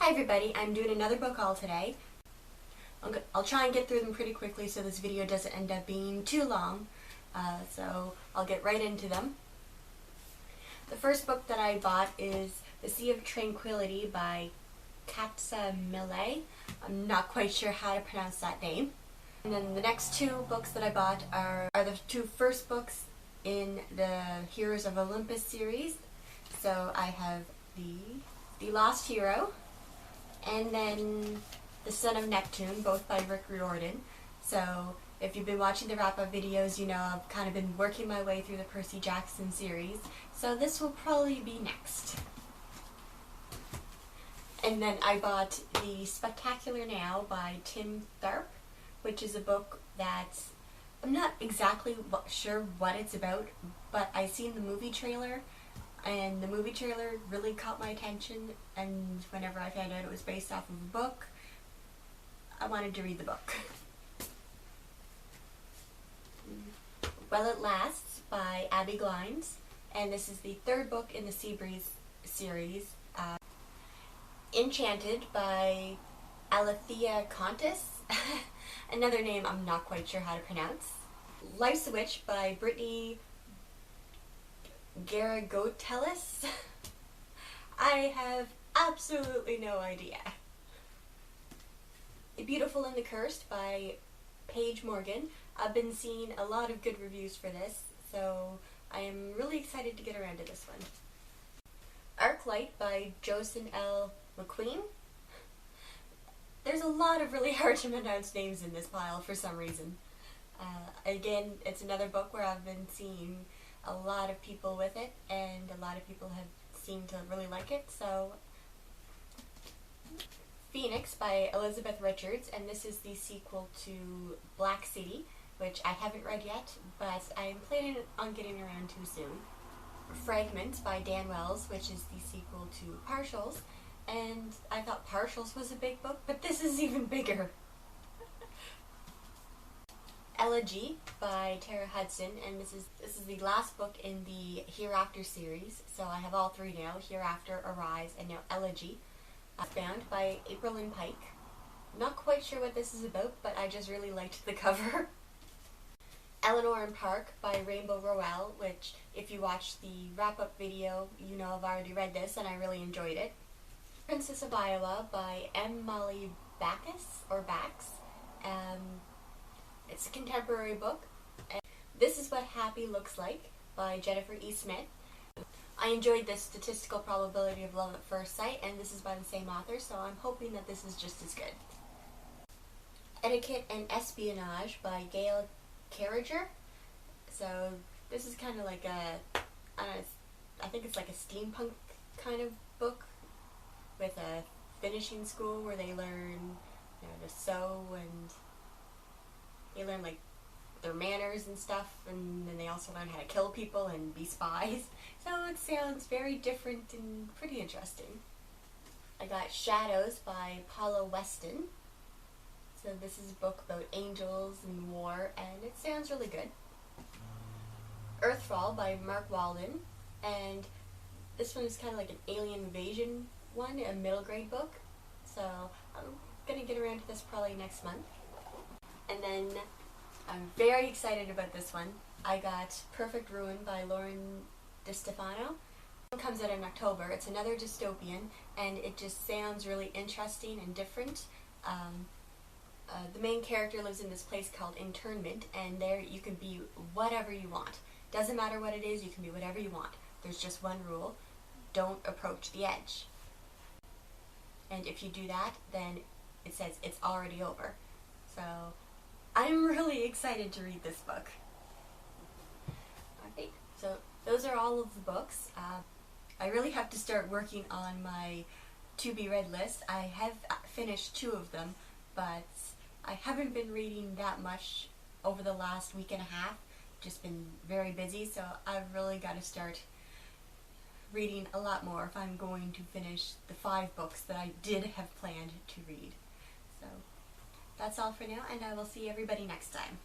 Hi everybody, I'm doing another book haul today. I'll try and get through them pretty quickly so this video doesn't end up being too long. So I'll get right into them. The first book that I bought is The Sea of Tranquility by Katja Millay. I'm not quite sure how to pronounce that name. And then the next two books that I bought are the two first books in the Heroes of Olympus series. So I have The Lost Hero and then The Son of Neptune, both by Riordan. So if you've been watching the wrap-up videos, you know I've kind of been working my way through the Percy Jackson series. So this will probably be next. And then I bought The Spectacular Now by Tim Tharp, which is a book that I'm not exactly sure what it's about, but I seen the movie trailer, and the movie trailer really caught my attention, and whenever I found out it was based off of a book, I wanted to read the book. Well It Lasts by Abbi Glines, and this is the third book in the Seabreeze series. Enchanted by Alethea Kontis, another name I'm not quite sure how to pronounce. Life's a Witch by Brittany Geragotelis. I have absolutely no idea. The Beautiful and the Cursed by Paige Morgan. I've been seeing a lot of good reviews for this, so I am really excited to get around to this one. Arclight by Josin McQuien. There's a lot of really hard to pronounce names in this pile for some reason. Again, it's another book where I've been seeing a lot of people with it, and a lot of people have seemed to really like it, so... Phoenix by Elizabeth Richards, and this is the sequel to Black City, which I haven't read yet, but I'm planning on getting around to soon. Fragments by Dan Wells, which is the sequel to Partials, and I thought Partials was a big book, but this is even bigger. Elegy by Tara Hudson, and this is the last book in the Hereafter series, so I have all three now: Hereafter, Arise, and now Elegy. Earthbound by Aprilynne. Not quite sure what this is about, but I just really liked the cover. Eleanor and Park by Rainbow Rowell, which if you watched the wrap-up video, you know I've already read this and I really enjoyed it. Princess of Iowa by Millay or Bax. It's a contemporary book. This Is What Happy Looks Like by Jennifer E. Smith. I enjoyed this Statistical Probability of Love at First Sight, and this is by the same author, so I'm hoping that this is just as good. Etiquette and Espionage by Gail, Carriger. So this is kind of like I think it's like a steampunk kind of book with a finishing school where they learn, you know, to sew, and they learn like their manners and stuff, and then they also learn how to kill people and be spies. So it sounds very different and pretty interesting. I got Shadows by Paula, Weston. So this is a book about angels and war, and it sounds really good. Earthfall by Walden, and this one is kind of like an alien invasion one, a middle grade book. So I'm gonna get around to this probably next month. And then I'm very excited about this one. I got Perfect Ruin by DeStefano. It comes out in October. It's another dystopian, and it just sounds really interesting and different. The main character lives in this place called Internment, and there you can be whatever you want. Doesn't matter what it is, you can be whatever you want. There's just one rule: don't approach the edge. And if you do that, then it says it's already over. So I'm really excited to read this book. Okay, so those are all of the books. I really have to start working on my to-be-read list. I have finished 2 of them, but I haven't been reading that much over the last week and a half. Just been very busy, so I've really got to start reading a lot more if I'm going to finish the 5 books that I did have planned to read. So that's all for now, and I will see everybody next time.